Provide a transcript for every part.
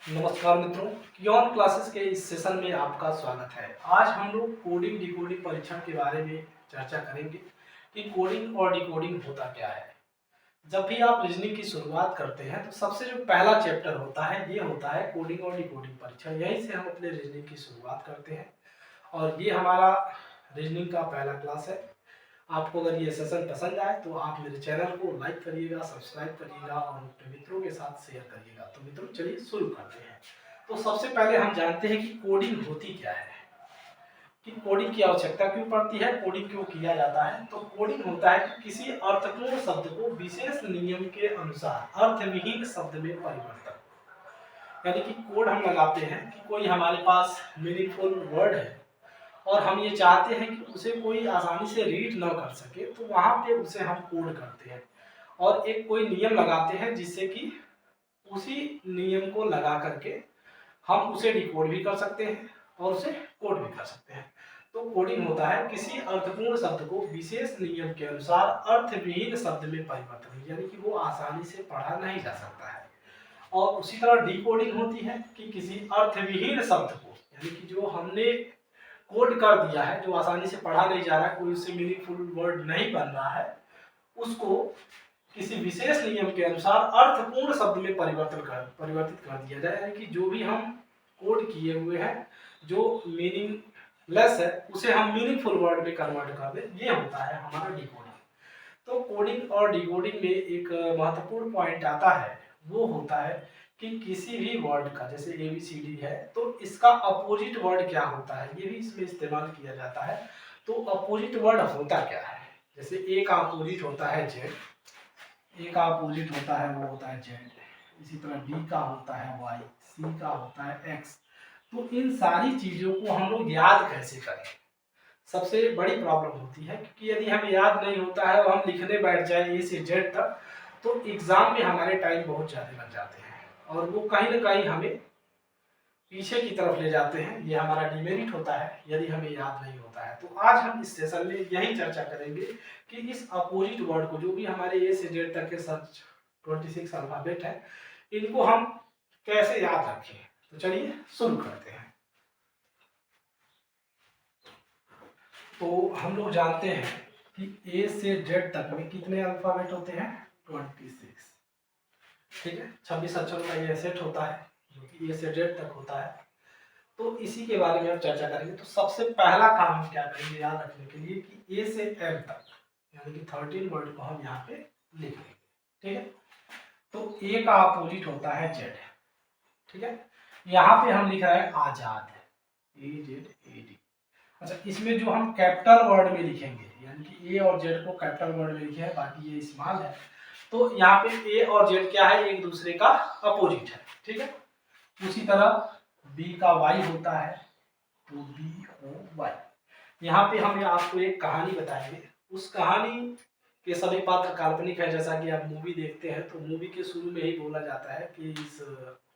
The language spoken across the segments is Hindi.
नमस्कार मित्रों, कियोन क्लासेस के इस सेशन में आपका स्वागत है। आज हम लोग कोडिंग डिकोडिंग परीक्षण के बारे में चर्चा करेंगे कि कोडिंग और डिकोडिंग होता क्या है। जब भी आप रीजनिंग की शुरुआत करते हैं तो सबसे जो पहला चैप्टर होता है ये होता है कोडिंग और डिकोडिंग परीक्षण। यहीं से हम अपने रीजनिंग की शुरुआत करते हैं और ये हमारा रीजनिंग का पहला क्लास है। आपको अगर ये सेशन पसंद आए तो आप मेरे चैनल को लाइक करिएगा, सब्सक्राइब करिएगा और अपने मित्रों के साथ शेयर करिएगा। तो मित्रों चलिए शुरू करते हैं। तो सबसे पहले हम जानते हैं कि कोडिंग होती क्या है, कि कोडिंग की आवश्यकता क्यों पड़ती है, कोडिंग क्यों किया जाता है। तो कोडिंग होता है कि किसी अर्थपूर्ण शब्द को विशेष नियम के अनुसार अर्थविहीन शब्द में परिवर्तन, यानी कि कोड हम लगाते हैं कि कोई हमारे पास मीनिंगफुल वर्ड है और हम ये चाहते हैं कि उसे कोई आसानी से रीड ना कर सके, तो वहाँ पे उसे हम कोड करते हैं और एक कोई नियम लगाते हैं जिससे कि उसी नियम को लगा करके हम उसे डिकोड भी कर सकते हैं और उसे कोड भी कर सकते हैं। तो कोडिंग होता है किसी अर्थपूर्ण शब्द को विशेष नियम के अनुसार अर्थविहीन शब्द में परिवर्तन, यानी कि वो आसानी से पढ़ा नहीं जा सकता है। और उसी तरह डिकोडिंग होती है कि किसी अर्थविहीन शब्द को, यानी कि जो हमने कोड कर दिया है, जो आसानी से पढ़ा नहीं जा रहा है, कोई उससे मीनिंगफुल वर्ड नहीं बन रहा है, उसको किसी विशेष नियम के अनुसार अर्थपूर्ण शब्द में परिवर्तित कर दिया जाए, यानी कि जो भी हम कोड किए हुए हैं जो मीनिंगलेस है उसे हम मीनिंगफुल वर्ड में कन्वर्ट कर दें। ये होता है हमारा डिकोडिंग। तो कोडिंग और डिकोडिंग में एक महत्वपूर्ण पॉइंट आता है, वो होता है कि किसी भी वर्ड का, जैसे ABCD है, तो इसका अपोजिट वर्ड क्या होता है, ये भी इसमें इस्तेमाल किया जाता है। तो अपोजिट वर्ड होता क्या है, जैसे A का अपोजिट होता है Z, A का अपोजिट होता है वो होता है Z, इसी तरह B का होता है Y, C का होता है X। तो इन सारी चीजों को हम लोग याद कैसे करें, सबसे बड़ी प्रॉब्लम होती है, क्योंकि यदि हमें याद नहीं होता है और हम लिखने बैठ जाए A से Z तक, तो एग्जाम में हमारे टाइम बहुत ज़्यादा लग जाते हैं और वो कहीं ना कहीं हमें पीछे की तरफ ले जाते हैं। ये हमारा डिमेरिट होता है यदि हमें याद नहीं होता है। तो आज हम इस सेशन में यही चर्चा करेंगे कि इस अपोजिट वर्ड को, जो भी हमारे A से Z तक के 26 अल्फाबेट है, इनको हम कैसे याद रखें। तो चलिए शुरू करते हैं। तो हम लोग जानते हैं कि A से Z तक में कितने अल्फाबेट होते हैं, 26। ठीक है, 26 अक्षरों का ये सेट होता है जो कि A से Z तक होता है। तो इसी के बारे में हम चर्चा करेंगे। तो सबसे पहला काम हम क्या करेंगे याद रखने के लिए कि A से M तक, यानी कि 13 वर्ड को हम यहाँ पे लिख लेंगे। ठीक है, तो A का अपोजिट होता है Z। ठीक है, यहाँ पे हम लिख रहे हैं आजाद, AZAD। अच्छा, इसमें जो हम कैपिटल वर्ड में लिखेंगे, यानी कि A और Z को कैपिटल वर्ड में लिखे हैं, बाकी ये स्मॉल है। तो यहाँ पे A और Z क्या है, एक दूसरे का अपोजिट है। ठीक है, उसी तरह B का Y होता है, तो BOY। यहाँ पे हम आपको एक कहानी बताएंगे। उस कहानी के सभी पात्र काल्पनिक है। जैसा कि आप मूवी देखते हैं तो मूवी के शुरू में ही बोला जाता है कि इस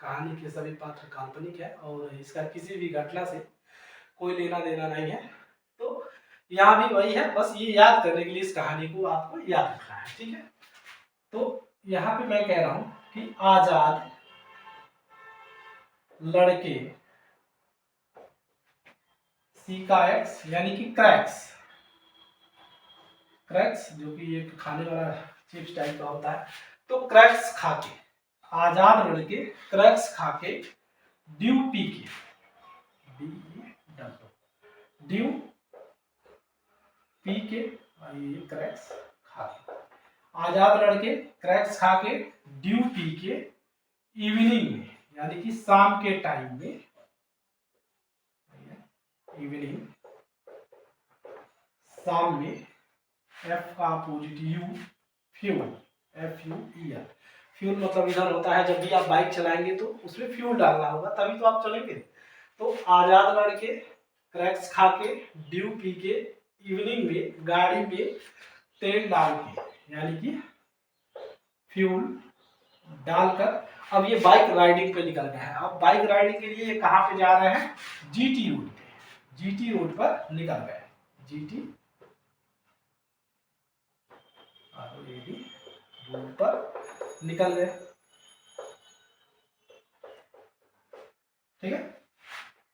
कहानी के सभी पात्र काल्पनिक है और इसका किसी भी घटना से कोई लेना देना नहीं है। तो यहाँ भी वही है, बस ये याद करने के लिए इस कहानी को आपको याद रखना है। ठीक है, तो यहाँ पे मैं कह रहा हूं कि आजाद लड़के, C का X यानी कि क्रैक्स, क्रैक्स जो कि एक खाने वाला चिप्स टाइप का होता है। तो क्रैक्स खा के, आजाद लड़के क्रैक्स खा के ड्यू पी के, ड्यू पी के, ये क्रैक्स खा के, आजाद लड़के क्रैक्स खा के ड्यू पी के इवनिंग में, यानी कि शाम के टाइम में, इवनिंग शाम में, F का opposite U, fuel, FUEL। Fuel मतलब इधर होता है जब भी आप बाइक चलाएंगे तो उसमें फ्यूल डालना होगा तभी तो आप चलेंगे। तो आजाद लड़के क्रैक्स खा के ड्यू पी के इवनिंग में गाड़ी में तेल डाल के, यानी कि फ्यूल डालकर, अब ये बाइक राइडिंग पे निकल गए हैं। अब बाइक राइडिंग के लिए ये कहाँ पे जा रहे हैं, GT रोड पे, GT रोड पर निकल गए, GT रोड पर निकल गए। ठीक है।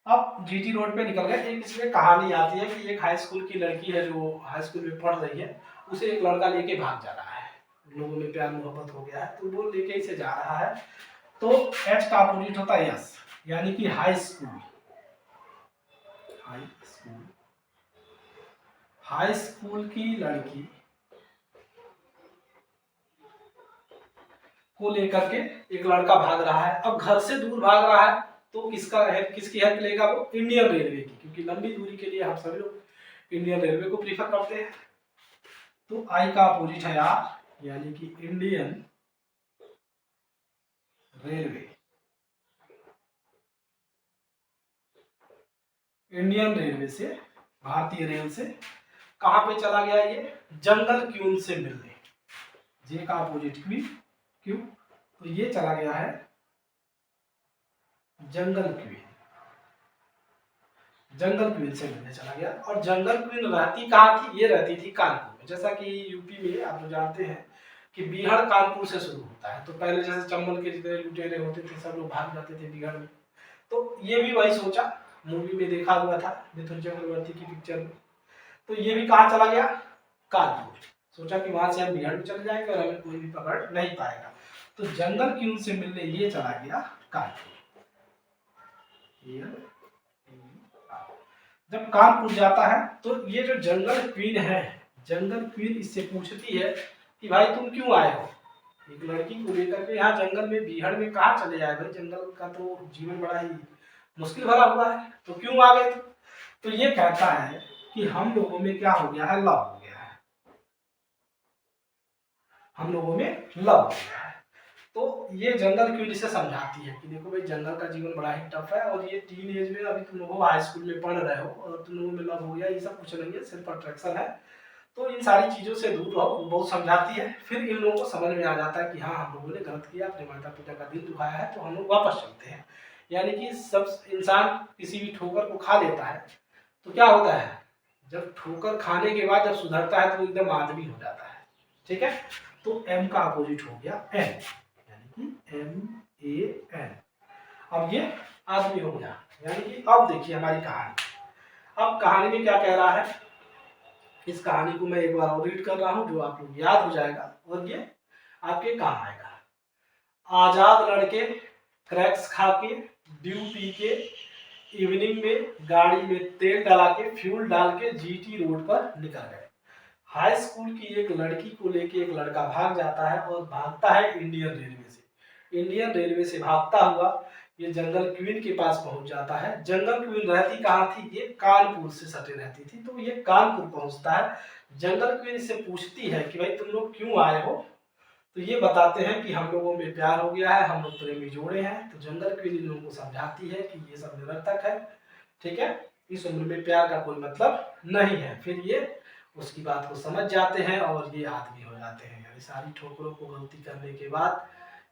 अब जीटी रोड पे निकल गए। एक इसमें कहानी आती है कि एक हाई स्कूल की लड़की है जो हाई स्कूल में पढ़ रही है, उसे एक लड़का लेके भाग जा रहा है, लोगों में प्यार मोहब्बत हो गया है, तो वो लेके इसे जा रहा है। तो एच का अपोजिट होता है एस, यानी कि high school. High school, high school की लड़की को लेकर के एक लड़का भाग रहा है। अब घर से दूर भाग रहा है तो किसकी हेल्प लेगा वो? इंडियन रेलवे की, क्योंकि लंबी दूरी के लिए हम सभी लोग इंडियन रेलवे को प्रीफर करते हैं। तो आई का अपोजिट है आर, यानी कि इंडियन रेलवे। इंडियन रेलवे से, भारतीय रेल से कहां पे चला गया ये? जंगल क्वीन से मिलने। जे का अपोजिट क्वीन, क्यों? तो ये चला गया है जंगल क्वीन। जंगल क्वीन से मिलने चला गया। और जंगल क्वीन रहती कहाँ थी? ये रहती थी कानपुर में। जैसा कि यूपी में आप लोग जानते हैं कि बिहार कानपुर से शुरू होता है, तो पहले जैसे चंबल के जितने लुटेरे होते थे सब लोग भाग जाते थे बिहार में, तो ये भी वही सोचा, मूवी में देखा हुआ था मिथुन चक्रवर्ती की पिक्चर में। तो ये भी कहाँ चला गया? कानपुर। सोचा कि वहां से हम बिहार में चले जाएंगे और हमें कोई भी पकड़ नहीं पाएगा, तो जंगल क्वीन से मिलने ये चला गया कानपुर। जब कानपुर जाता है तो ये जो जंगल क्वीन है, जंगल क्वीन इससे पूछती है कि भाई तुम क्यों आए हो? एक लड़की को लेकर के यहाँ जंगल में, बिहार में कहाँ चले आए भाई? जंगल का तो जीवन बड़ा ही मुश्किल भरा हुआ है, तो क्यों आ गए? तो ये कहता है कि हम लोगों में क्या हो गया है? लव हो गया है। हम लोगों में लव हो गया है। तो ये जंगल क्वीन इसे समझाती है कि देखो भाई जंगल का जीवन बड़ा ही टफ है, और ये टीन एज में अभी तुम लोग हाई स्कूल में पढ़ रहे हो और तुम लोगों में लव हो गया, ये सब कुछ नहीं है, सिर्फ अट्रैक्शन है, तो इन सारी चीजों से दूर रहो। बहुत समझाती है। फिर इन लोगों को समझ में आ जाता है कि हाँ हम लोगों ने गलत किया, अपने माता पिता का दिल दुखाया है, तो हम लोग वापस चलते हैं। यानी कि सब इंसान किसी भी ठोकर को खा लेता है तो क्या होता है? जब ठोकर खाने के बाद जब सुधरता है तो एकदम आदमी हो जाता है। ठीक है। तो एम का अपोजिट हो गया एन, यानी कि MAN। अब ये आदमी हो गया। यानी कि अब देखिए हमारी कहानी, अब कहानी में क्या कह रहा है, इस कहानी को मैं एक बार और रीड कर रहा हूं जो आप लोग याद हो जाएगा और ये आपके काम आएगा। आजाद लड़के क्रैक्स खा के, ड्यू पी के, इवनिंग में गाड़ी में तेल डाला के, फ्यूल डाल के जीटी रोड पर निकल गए। हाई स्कूल की एक लड़की को लेके एक लड़का भाग जाता है और भागता है इंडियन रेलवे से। इंडियन रेलवे से भागता हुआ ये जंगल क्वीन के पास पहुंच जाता है। जंगल क्वीन रहती कहाँ थी? ये कानपुर से सटे रहती थी, तो ये कानपुर पहुंचता है। जंगल क्वीन से पूछती है कि भाई तुम लोग क्यों आए हो? तो ये बताते हैं कि हम लोगों में प्यार हो गया है, हम लोग प्रेमी जोड़े हैं। तो जंगल क्वीन इन लोगों को समझाती है कि ये सब निरर्थक है, ठीक है, इस उम्र में प्यार का कोई मतलब नहीं है। फिर ये उसकी बात को समझ जाते हैं और ये आदमी हो जाते हैं। यानी सारी ठोकरों को गलती करने के बाद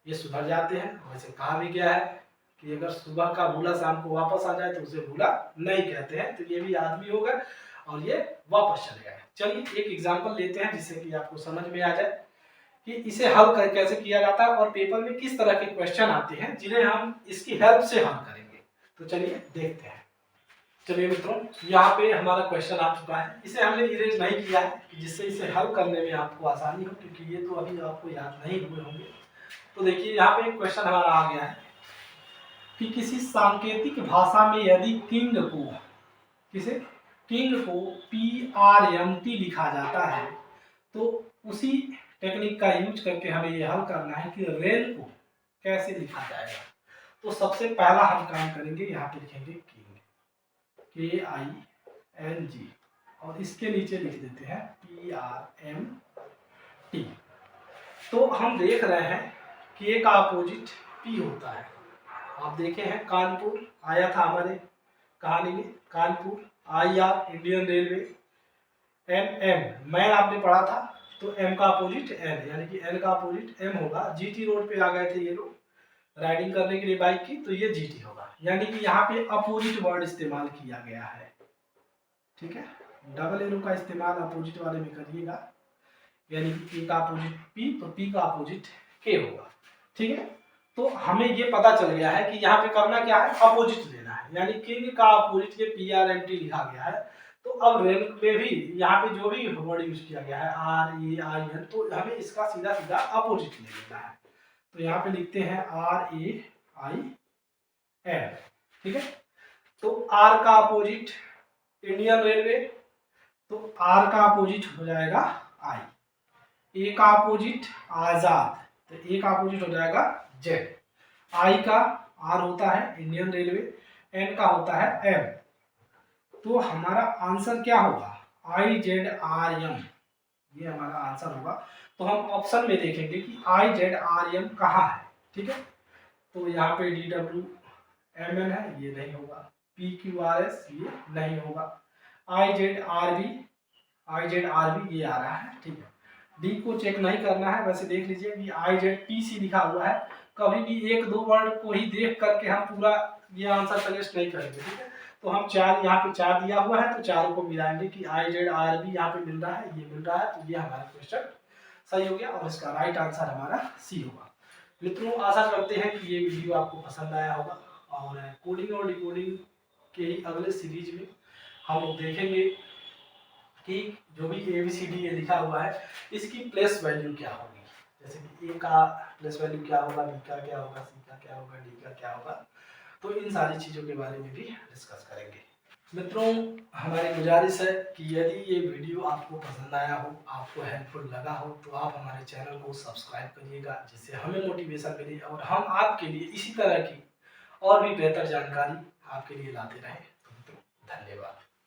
ये सुधर जाते हैं। वैसे कहा भी गया है कि अगर सुबह का भूला शाम को वापस आ जाए तो उसे भूला नहीं कहते हैं। तो ये भी आदमी हो गए और ये वापस चले गए। चलिए एक एग्जाम्पल लेते हैं जिससे कि आपको समझ में आ जाए कि इसे हल कैसे किया जाता है और पेपर में किस तरह के क्वेश्चन आते हैं जिन्हें हम इसकी हेल्प से हल करेंगे। तो चलिए देखते हैं। चलिए मित्रों, यहाँ पे हमारा क्वेश्चन आ चुका है। इसे हमने इरेज नहीं किया है जिससे इसे हल करने में आपको आसानी हो, क्योंकि ये तो अभी आपको याद नहीं हुए होंगे। तो देखिए यहाँ पे एक क्वेश्चन हमारा आ गया है कि किसी सांकेतिक भाषा में यदि किंग को, किसे? किंग को PRMT लिखा जाता है तो उसी टेक्निक का यूज करके हमें यह हल करना है कि रेल को कैसे लिखा जाएगा। तो सबसे पहला हम काम करेंगे, यहाँ पे लिखेंगे किंग, KING, और इसके नीचे लिख देते हैं PRMT। तो हम देख रहे हैं K का अपोजिट P होता है। आप देखे हैं कानपुर आया था हमारे कहानी में, Kanpur, IR Indian railway, MM man आपने पढ़ा था, तो M का अपोजिट N, यानी कि N का अपोजिट M होगा। GT रोड पे आ गए थे ये लोग राइडिंग करने के लिए बाइक की, तो ये GT होगा। यानी कि यहाँ पे अपोजिट वर्ड इस्तेमाल किया गया है, ठीक है। डबल एरो का इस्तेमाल अपोजिट वाले में करिएगा, यानी कि A का अपोजिट P तो P का अपोजिट K होगा, ठीक है। तो हमें ये पता चल गया है कि यहाँ पे करना क्या है, अपोजिट लेना है, यानी किंग का अपोजिट ये PRMT लिखा गया है। तो अब रेन में भी यहाँ पे जो भी वर्ड यूज किया गया है RAIN, तो हमें इसका सीधा सीधा अपोजिट ले लेना है। तो यहाँ पे लिखते हैं RAIN, ठीक है। तो R का अपोजिट इंडियन रेलवे, तो R का अपोजिट हो जाएगा I। A का अपोजिट आजाद, तो A का अपोजिट हो जाएगा Z। I का R होता है इंडियन रेलवे, N का होता है M। तो हमारा आंसर क्या होगा, IZRM, ये हमारा आंसर होगा। तो हम ऑप्शन में देखेंगे कि IZRM कहाँ है, ठीक है। तो यहाँ पे DWMN है, ये नहीं होगा। PQRS ये नहीं होगा। IZRB ये आ रहा है, ठीक है। डी को चेक नहीं करना है, वैसे देख लीजिए कि IZPC लिखा हुआ है। कभी भी एक दो वर्ड को ही देख करके हम पूरा ये आंसर सजेस्ट नहीं करेंगे, ठीक है। तो हम चार, यहाँ पे 4 दिया हुआ है तो चारों को मिलाएंगे कि IZRB यहाँ पे मिल रहा है, ये मिल रहा है, तो ये हमारा क्वेश्चन सही हो गया और इसका राइट आंसर हमारा सी होगा। मित्रों, आशा करते हैं कि ये वीडियो आपको पसंद आया होगा और कोडिंग और डिकोडिंग के ही अगले सीरीज में हम लोग देखेंगे कि जो भी ABCD ये लिखा हुआ है इसकी प्लेस वैल्यू क्या होगी। जैसे कि A का प्लेस वैल्यू क्या होगा, B का क्या होगा, C का क्या होगा, D का क्या होगा, तो इन सारी चीज़ों के बारे में भी डिस्कस करेंगे। मित्रों, हमारी गुजारिश है कि यदि ये वीडियो आपको पसंद आया हो, आपको हेल्पफुल लगा हो, तो आप हमारे चैनल को सब्सक्राइब करिएगा, जिससे हमें मोटिवेशन मिले और हम आपके लिए इसी तरह की और भी बेहतर जानकारी आपके लिए लाते रहें। तो धन्यवाद।